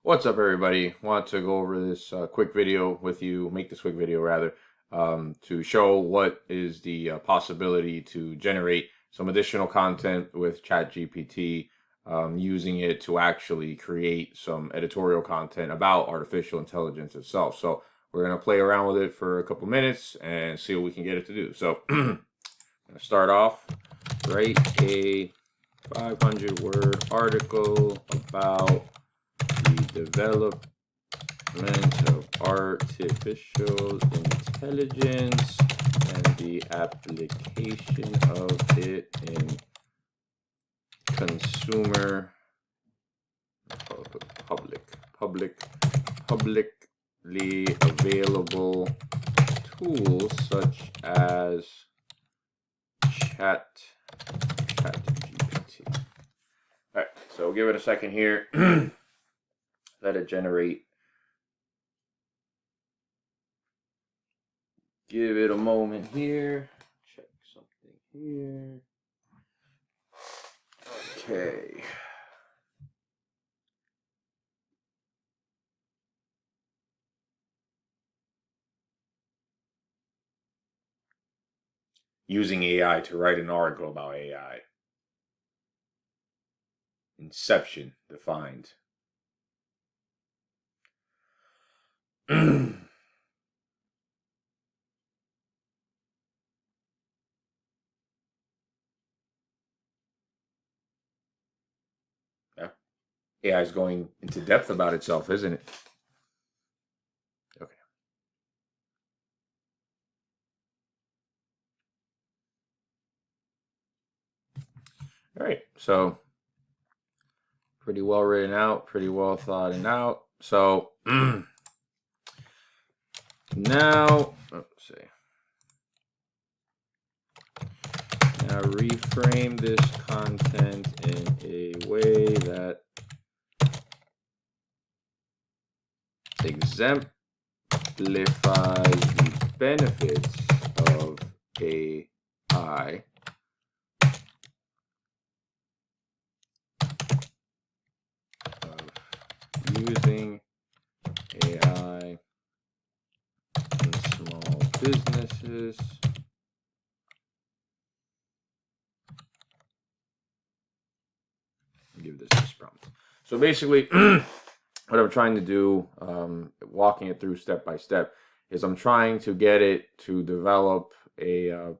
What's up, everybody? Want to go over this quick video with you, make this quick video rather, to show what is the possibility to generate some additional content with ChatGPT, using it to actually create some editorial content about artificial intelligence itself. So we're going to play around with it for a couple minutes and see what we can get it to do. So I'm going to start off, write a 500-word article about the development of artificial intelligence and the application of it in consumer publicly available tools such as ChatGPT. All right, so we'll give it a second here. Let it generate. Give it a moment here. Check something here. Okay. Using AI to write an article about AI. Inception defined. Yeah. AI is going into depth about itself, isn't it? Okay. All right. So pretty well written out, pretty well thought out. So now, let's see. Now reframe this content in a way that exemplifies the benefits of AI using AI in small businesses. Give this a prompt. So basically, what I'm trying to do, walking it through step by step, is I'm trying to get it to develop a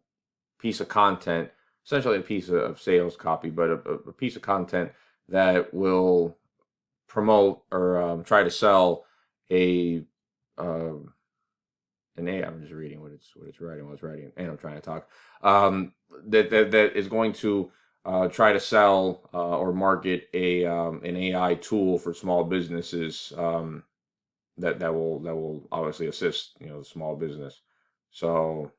piece of content, essentially a piece of sales copy, but a piece of content that will promote or try to sell a an AI. I'm just reading what it's writing while it's writing, and I'm trying to talk. That is going to try to sell or market an AI tool for small businesses, that will obviously assist the small business. So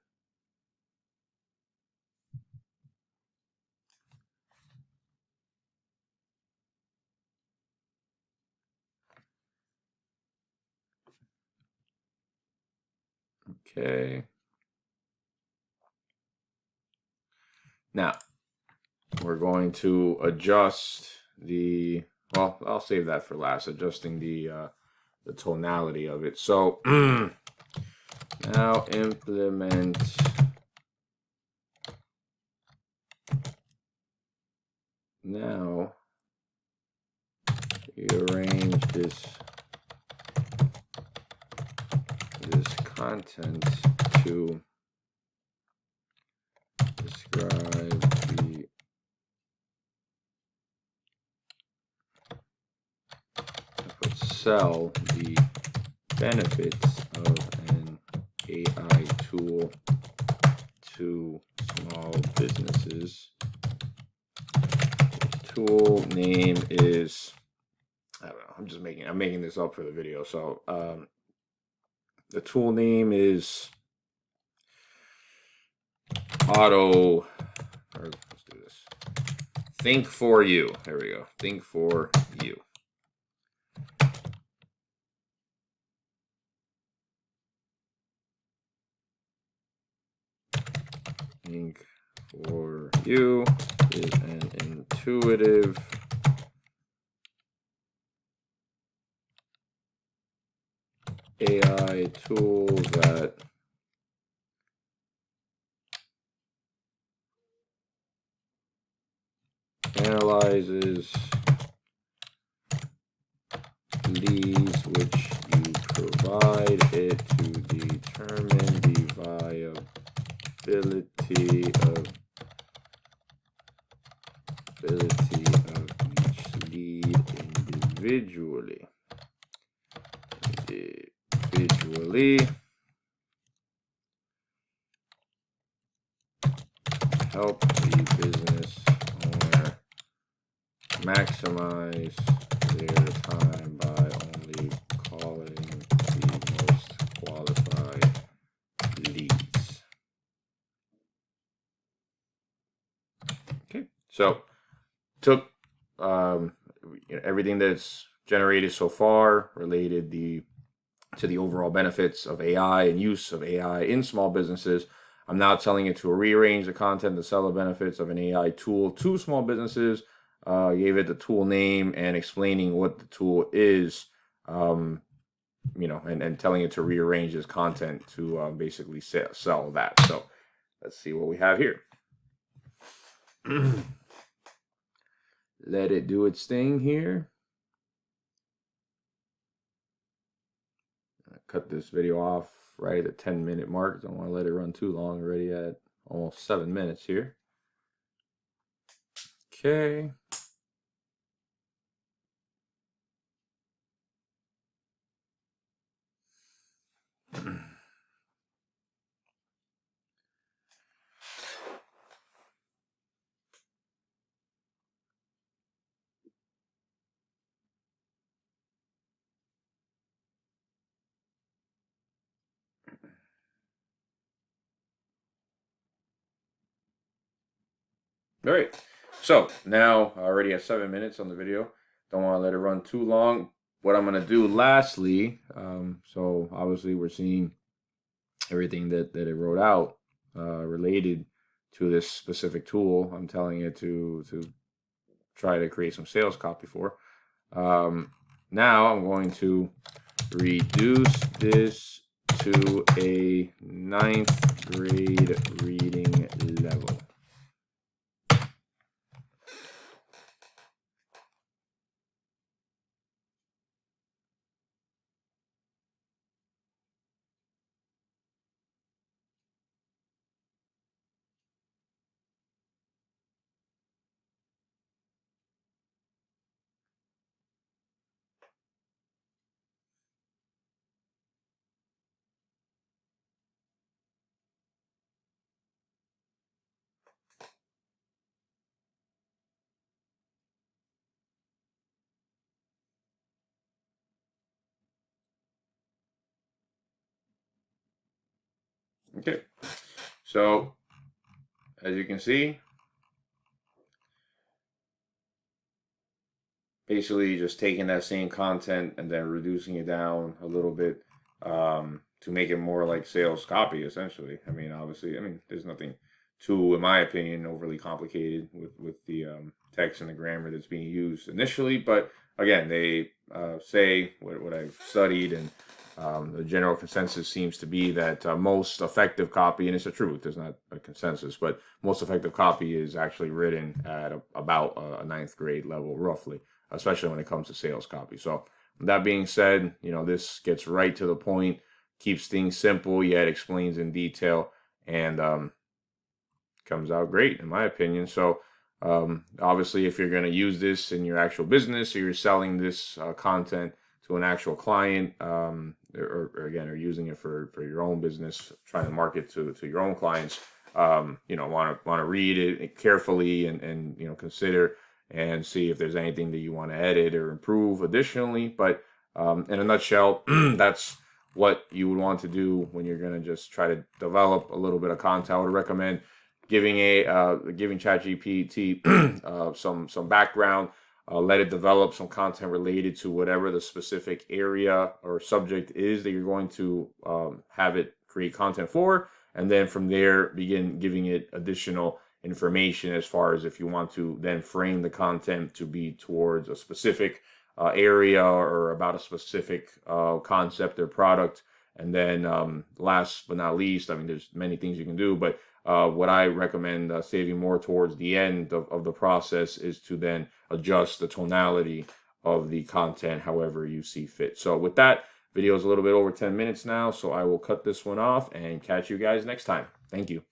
okay, now we're going to adjust the, well, I'll save that for last, adjusting the tonality of it. So now implement now rearrange this content to describe the sell the benefits of an AI tool to small businesses. The tool name is, I don't know, I'm making this up for the video. So the tool name is or let's do this. Think for you. There we go. Think for you. Think for you is an intuitive AI tool that analyzes leads which you provide it to determine the viability of each lead individually. Help the business owner maximize their time by only calling the most qualified leads. Okay, so took everything that's generated so far related to the overall benefits of AI and use of AI in small businesses. I'm now telling it to rearrange the content to sell the benefits of an AI tool to small businesses. Gave it the tool name and explaining what the tool is, and telling it to rearrange its content to basically sell that. So let's see what we have here. Let it do its thing here. Cut this video off right at the 10-minute mark. Don't want to let it run too long. Already at almost 7 minutes here. Okay. All right, so now I already have 7 minutes on the video. Don't want to let it run too long. What I'm going to do lastly, so obviously we're seeing everything that it wrote out related to this specific tool. I'm telling it to try to create some sales copy for. Now I'm going to reduce this to a 9th grade reading level. Okay, so as you can see, basically just taking that same content and then reducing it down a little bit to make it more like sales copy, essentially. I mean, obviously, there's nothing too, in my opinion, overly complicated with the text and the grammar that's being used initially. But again, they say what I've studied, and the general consensus seems to be that most effective copy, and it's the truth, there's not a consensus, but most effective copy is actually written at about a 9th grade level, roughly, especially when it comes to sales copy. So that being said, this gets right to the point, keeps things simple, yet explains in detail, and comes out great, in my opinion. So obviously, if you're going to use this in your actual business, or you're selling this content to an actual client, or using it for your own business, trying to market to your own clients, want to read it carefully and consider and see if there's anything that you want to edit or improve additionally. But in a nutshell, that's what you would want to do when you're going to just try to develop a little bit of content. I would recommend giving ChatGPT some background, let it develop some content related to whatever the specific area or subject is that you're going to have it create content for, and then from there begin giving it additional information as far as if you want to then frame the content to be towards a specific area or about a specific concept or product. And then last but not least, I mean, there's many things you can do, but what I recommend saving more towards the end of the process is to then adjust the tonality of the content however you see fit. So with that, video is a little bit over 10 minutes now, so I will cut this one off and catch you guys next time. Thank you.